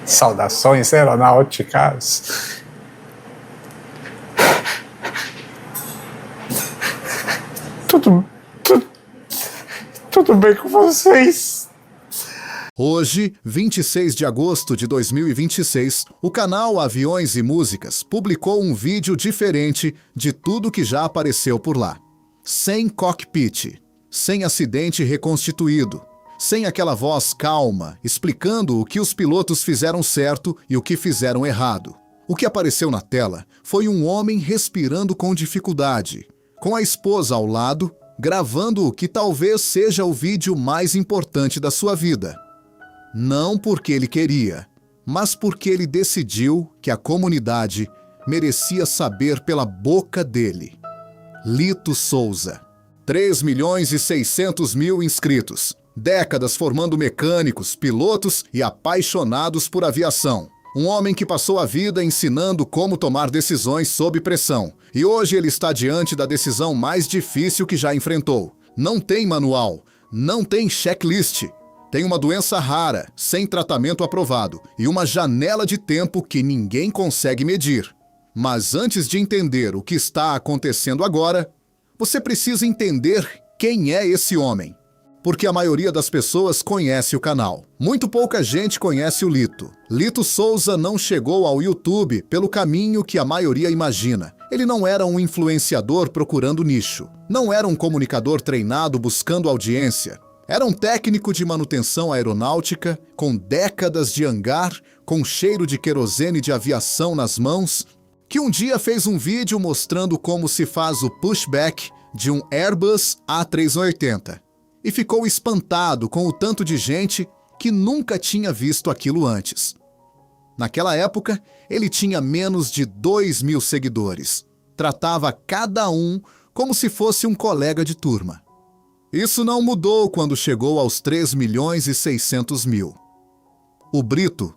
Saudações aeronáuticas. Tudo bem com vocês? Hoje, 26 de agosto de 2026, o canal Aviões e Músicas publicou um vídeo diferente de tudo que já apareceu por lá. Sem cockpit, sem acidente reconstituído, sem aquela voz calma explicando o que os pilotos fizeram certo e o que fizeram errado. O que apareceu na tela foi um homem respirando com dificuldade, com a esposa ao lado, gravando o que talvez seja o vídeo mais importante da sua vida. Não porque ele queria, mas porque ele decidiu que a comunidade merecia saber pela boca dele. Lito Souza. 3.600.000 inscritos. Décadas formando mecânicos, pilotos e apaixonados por aviação. Um homem que passou a vida ensinando como tomar decisões sob pressão. E hoje ele está diante da decisão mais difícil que já enfrentou. Não tem manual, não tem checklist. Tem uma doença rara, sem tratamento aprovado, e uma janela de tempo que ninguém consegue medir. Mas antes de entender o que está acontecendo agora, você precisa entender quem é esse homem. Porque a maioria das pessoas conhece o canal. Muito pouca gente conhece o Lito. Lito Souza não chegou ao YouTube pelo caminho que a maioria imagina. Ele não era um influenciador procurando nicho. Não era um comunicador treinado buscando audiência. Era um técnico de manutenção aeronáutica, com décadas de hangar, com cheiro de querosene de aviação nas mãos, que um dia fez um vídeo mostrando como se faz o pushback de um Airbus A380. E ficou espantado com o tanto de gente que nunca tinha visto aquilo antes. Naquela época, ele tinha menos de 2.000 seguidores. Tratava cada um como se fosse um colega de turma. Isso não mudou quando chegou aos 3.600.000. O Brito,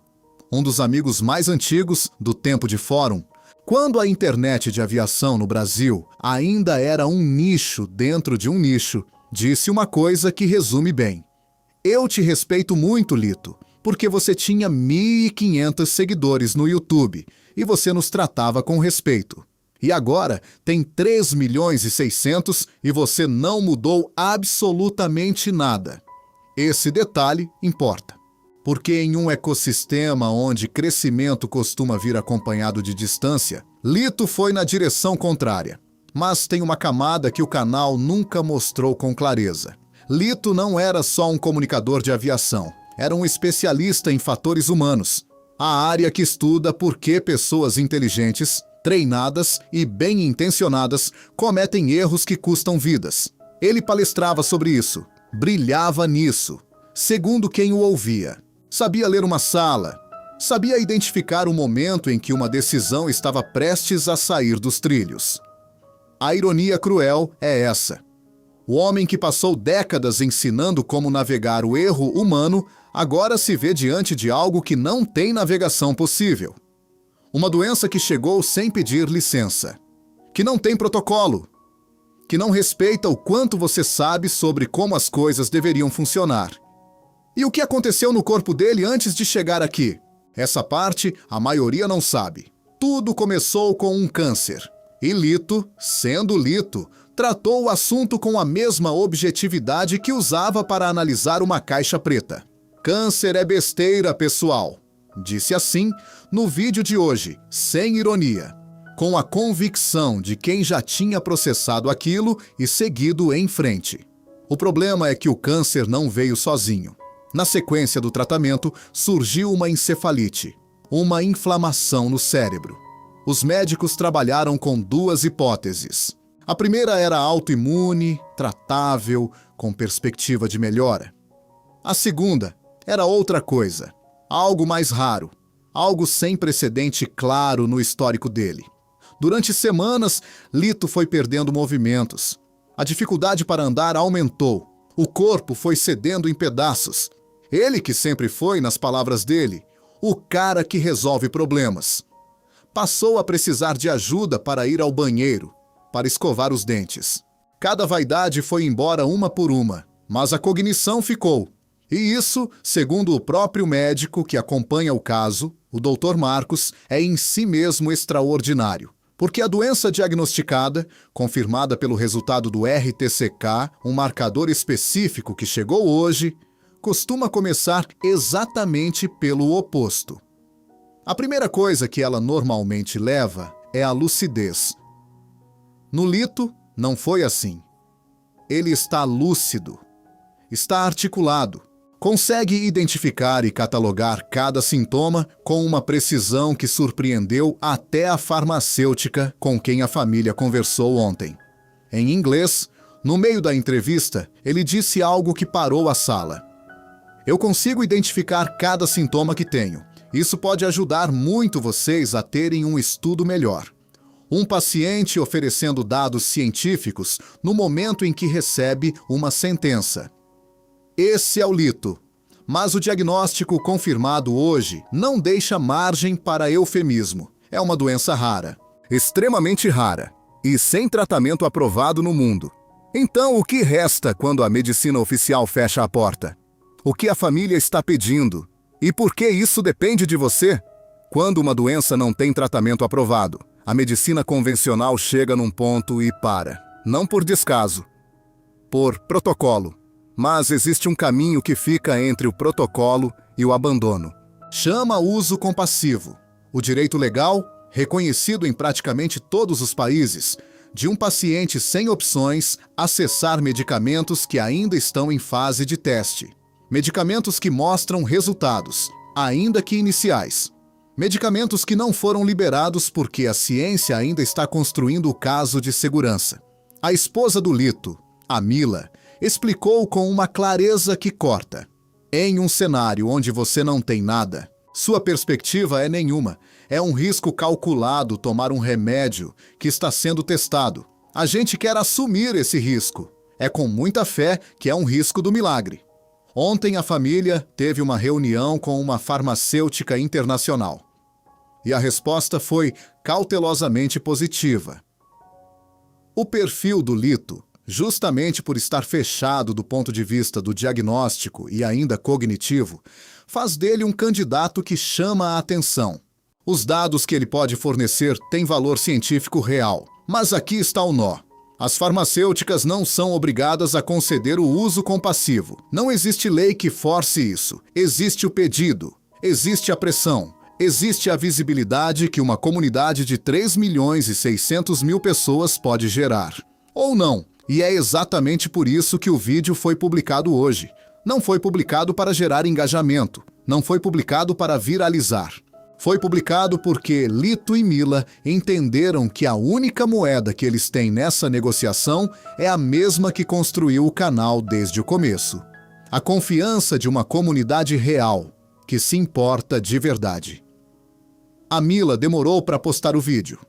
um dos amigos mais antigos do tempo de fórum, quando a internet de aviação no Brasil ainda era um nicho dentro de um nicho, disse uma coisa que resume bem. Eu te respeito muito, Lito, porque você tinha 1.500 seguidores no YouTube e você nos tratava com respeito. E agora tem 3.600.000 e você não mudou absolutamente nada. Esse detalhe importa. Porque em um ecossistema onde crescimento costuma vir acompanhado de distância, Lito foi na direção contrária. Mas tem uma camada que o canal nunca mostrou com clareza. Lito não era só um comunicador de aviação, era um especialista em fatores humanos. A área que estuda por que pessoas inteligentes, treinadas e bem-intencionadas cometem erros que custam vidas. Ele palestrava sobre isso, brilhava nisso, segundo quem o ouvia. Sabia ler uma sala, sabia identificar o momento em que uma decisão estava prestes a sair dos trilhos. A ironia cruel é essa. O homem que passou décadas ensinando como navegar o erro humano, agora se vê diante de algo que não tem navegação possível. Uma doença que chegou sem pedir licença, que não tem protocolo, que não respeita o quanto você sabe sobre como as coisas deveriam funcionar. E o que aconteceu no corpo dele antes de chegar aqui? Essa parte a maioria não sabe. Tudo começou com um câncer. E Lito, sendo Lito, tratou o assunto com a mesma objetividade que usava para analisar uma caixa preta. Câncer é besteira, pessoal. Disse assim no vídeo de hoje, sem ironia, com a convicção de quem já tinha processado aquilo e seguido em frente. O problema é que o câncer não veio sozinho. Na sequência do tratamento, surgiu uma encefalite, uma inflamação no cérebro. Os médicos trabalharam com duas hipóteses. A primeira era autoimune, tratável, com perspectiva de melhora. A segunda era outra coisa, algo mais raro, algo sem precedente claro no histórico dele. Durante semanas, Lito foi perdendo movimentos. A dificuldade para andar aumentou. O corpo foi cedendo em pedaços. Ele que sempre foi, nas palavras dele, o cara que resolve problemas. Passou a precisar de ajuda para ir ao banheiro, para escovar os dentes. Cada vaidade foi embora uma por uma, mas a cognição ficou. E isso, segundo o próprio médico que acompanha o caso, o Dr. Marcos, é em si mesmo extraordinário. Porque a doença diagnosticada, confirmada pelo resultado do RTCK, um marcador específico que chegou hoje, costuma começar exatamente pelo oposto. A primeira coisa que ela normalmente leva é a lucidez. No Lito, não foi assim. Ele está lúcido, está articulado, consegue identificar e catalogar cada sintoma com uma precisão que surpreendeu até a farmacêutica com quem a família conversou ontem. Em inglês, no meio da entrevista, ele disse algo que parou a sala. Eu consigo identificar cada sintoma que tenho. Isso pode ajudar muito vocês a terem um estudo melhor. Um paciente oferecendo dados científicos no momento em que recebe uma sentença. Esse é o Lito. Mas o diagnóstico confirmado hoje não deixa margem para eufemismo. É uma doença rara, extremamente rara, e sem tratamento aprovado no mundo. Então, o que resta quando a medicina oficial fecha a porta? O que a família está pedindo? E por que isso depende de você? Quando uma doença não tem tratamento aprovado, a medicina convencional chega num ponto e para. Não por descaso, por protocolo. Mas existe um caminho que fica entre o protocolo e o abandono. Chama uso compassivo. O direito legal, reconhecido em praticamente todos os países, de um paciente sem opções acessar medicamentos que ainda estão em fase de teste. Medicamentos que mostram resultados, ainda que iniciais. Medicamentos que não foram liberados porque a ciência ainda está construindo o caso de segurança. A esposa do Lito, a Mila, explicou com uma clareza que corta. Em um cenário onde você não tem nada, sua perspectiva é nenhuma. É um risco calculado tomar um remédio que está sendo testado. A gente quer assumir esse risco. É com muita fé que é um risco do milagre. Ontem a família teve uma reunião com uma farmacêutica internacional. E a resposta foi cautelosamente positiva. O perfil do Lito, justamente por estar fechado do ponto de vista do diagnóstico e ainda cognitivo, faz dele um candidato que chama a atenção. Os dados que ele pode fornecer têm valor científico real, mas aqui está o nó. As farmacêuticas não são obrigadas a conceder o uso compassivo. Não existe lei que force isso. Existe o pedido, existe a pressão, existe a visibilidade que uma comunidade de 3.600.000 pessoas pode gerar. Ou não. E é exatamente por isso que o vídeo foi publicado hoje. Não foi publicado para gerar engajamento. Não foi publicado para viralizar. Foi publicado porque Lito e Mila entenderam que a única moeda que eles têm nessa negociação é a mesma que construiu o canal desde o começo. A confiança de uma comunidade real, que se importa de verdade. A Mila demorou para postar o vídeo.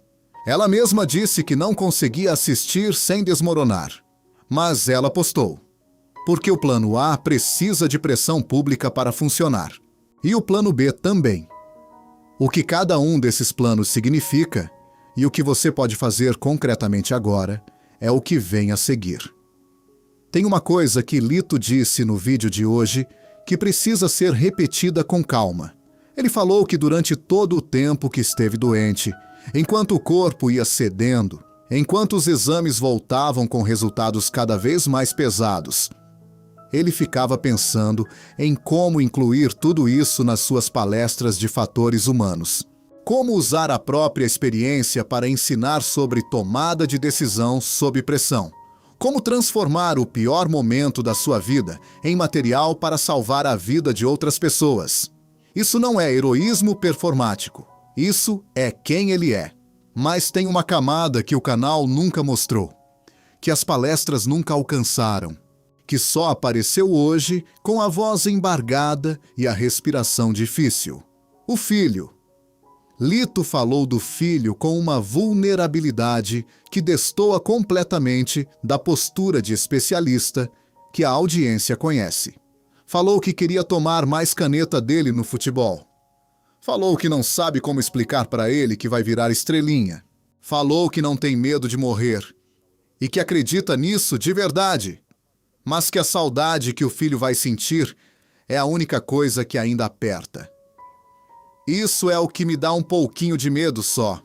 Ela mesma disse que não conseguia assistir sem desmoronar. Mas ela postou. Porque o plano A precisa de pressão pública para funcionar. E o plano B também. O que cada um desses planos significa e o que você pode fazer concretamente agora é o que vem a seguir. Tem uma coisa que Lito disse no vídeo de hoje que precisa ser repetida com calma. Ele falou que durante todo o tempo que esteve doente, enquanto o corpo ia cedendo, enquanto os exames voltavam com resultados cada vez mais pesados, ele ficava pensando em como incluir tudo isso nas suas palestras de fatores humanos. Como usar a própria experiência para ensinar sobre tomada de decisão sob pressão. Como transformar o pior momento da sua vida em material para salvar a vida de outras pessoas. Isso não é heroísmo performático. Isso é quem ele é. Mas tem uma camada que o canal nunca mostrou, que as palestras nunca alcançaram, que só apareceu hoje com a voz embargada e a respiração difícil. O filho. Lito falou do filho com uma vulnerabilidade que destoa completamente da postura de especialista que a audiência conhece. Falou que queria tomar mais caneta dele no futebol. Falou que não sabe como explicar para ele que vai virar estrelinha. Falou que não tem medo de morrer e que acredita nisso de verdade, mas que a saudade que o filho vai sentir é a única coisa que ainda aperta. Isso é o que me dá um pouquinho de medo só.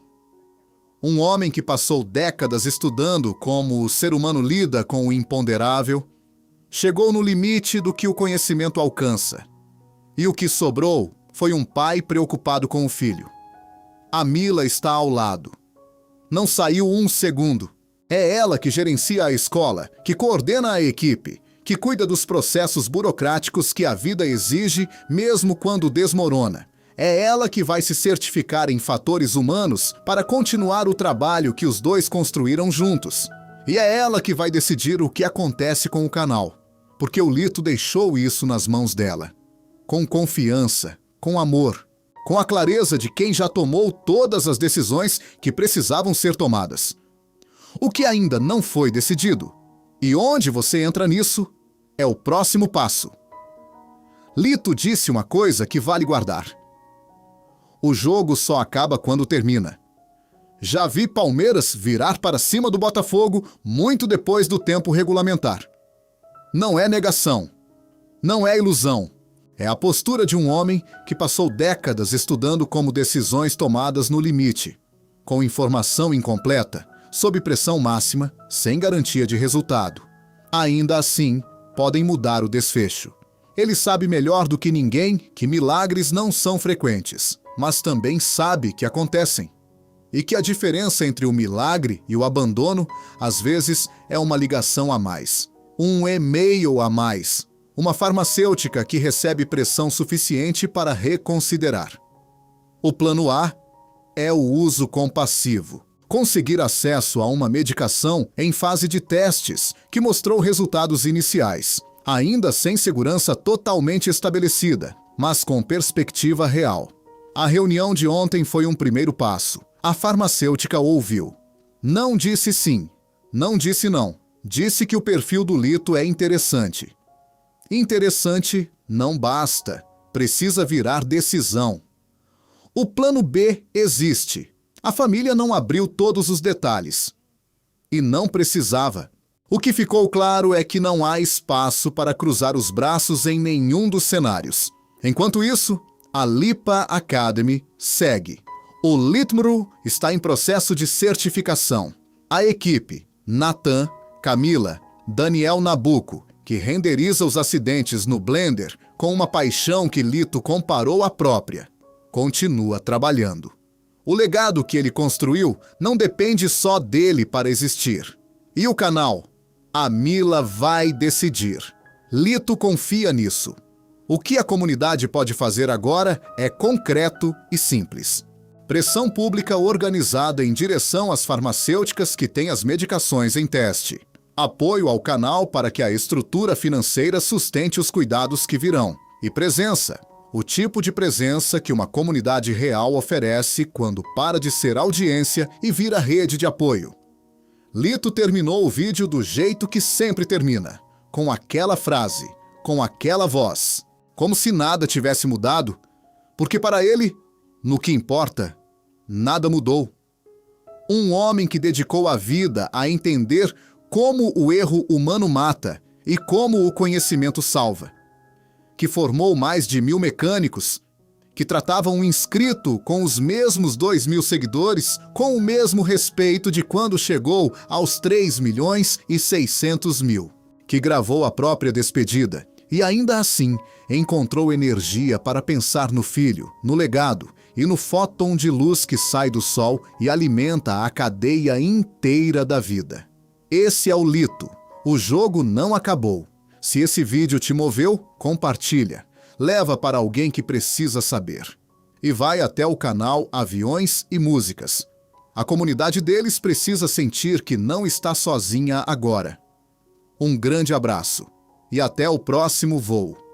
Um homem que passou décadas estudando como o ser humano lida com o imponderável, chegou no limite do que o conhecimento alcança. E o que sobrou foi um pai preocupado com o filho. A Mila está ao lado. Não saiu um segundo. É ela que gerencia a escola, que coordena a equipe, que cuida dos processos burocráticos que a vida exige mesmo quando desmorona. É ela que vai se certificar em fatores humanos para continuar o trabalho que os dois construíram juntos. E é ela que vai decidir o que acontece com o canal, porque o Lito deixou isso nas mãos dela. Com confiança, com amor, com a clareza de quem já tomou todas as decisões que precisavam ser tomadas. O que ainda não foi decidido, e onde você entra nisso, é o próximo passo. Lito disse uma coisa que vale guardar. O jogo só acaba quando termina. Já vi Palmeiras virar para cima do Botafogo muito depois do tempo regulamentar. Não é negação. Não é ilusão. É a postura de um homem que passou décadas estudando como decisões tomadas no limite, com informação incompleta, sob pressão máxima, sem garantia de resultado. Ainda assim, podem mudar o desfecho. Ele sabe melhor do que ninguém que milagres não são frequentes, mas também sabe que acontecem. E que a diferença entre o milagre e o abandono, às vezes, é uma ligação a mais. Um e-mail a mais. Uma farmacêutica que recebe pressão suficiente para reconsiderar. O plano A é o uso compassivo. Conseguir acesso a uma medicação em fase de testes que mostrou resultados iniciais, ainda sem segurança totalmente estabelecida, mas com perspectiva real. A reunião de ontem foi um primeiro passo. A farmacêutica ouviu. Não disse sim, não disse não. Disse que o perfil do Lito é interessante. Interessante não basta, precisa virar decisão. O plano B existe. A família não abriu todos os detalhes. E não precisava. O que ficou claro é que não há espaço para cruzar os braços em nenhum dos cenários. Enquanto isso, a Lipa Academy segue. O Litmru está em processo de certificação. A equipe, Natan, Camila, Daniel Nabuco, que renderiza os acidentes no Blender com uma paixão que Lito comparou à própria, continua trabalhando. O legado que ele construiu não depende só dele para existir. E o canal? A Mila vai decidir. Lito confia nisso. O que a comunidade pode fazer agora é concreto e simples. Pressão pública organizada em direção às farmacêuticas que têm as medicações em teste. Apoio ao canal para que a estrutura financeira sustente os cuidados que virão. E presença. O tipo de presença que uma comunidade real oferece quando para de ser audiência e vira rede de apoio. Lito terminou o vídeo do jeito que sempre termina. Com aquela frase. Com aquela voz. Como se nada tivesse mudado, porque para ele, no que importa, nada mudou. Um homem que dedicou a vida a entender como o erro humano mata e como o conhecimento salva. Que formou mais de 1.000 mecânicos, que tratavam um inscrito com os mesmos 2.000 seguidores com o mesmo respeito de quando chegou aos 3.600.000. Que gravou a própria despedida. E ainda assim, encontrou energia para pensar no filho, no legado e no fóton de luz que sai do sol e alimenta a cadeia inteira da vida. Esse é o Lito. O jogo não acabou. Se esse vídeo te moveu, compartilha. Leva para alguém que precisa saber. E vai até o canal Aviões e Músicas. A comunidade deles precisa sentir que não está sozinha agora. Um grande abraço. E até o próximo voo.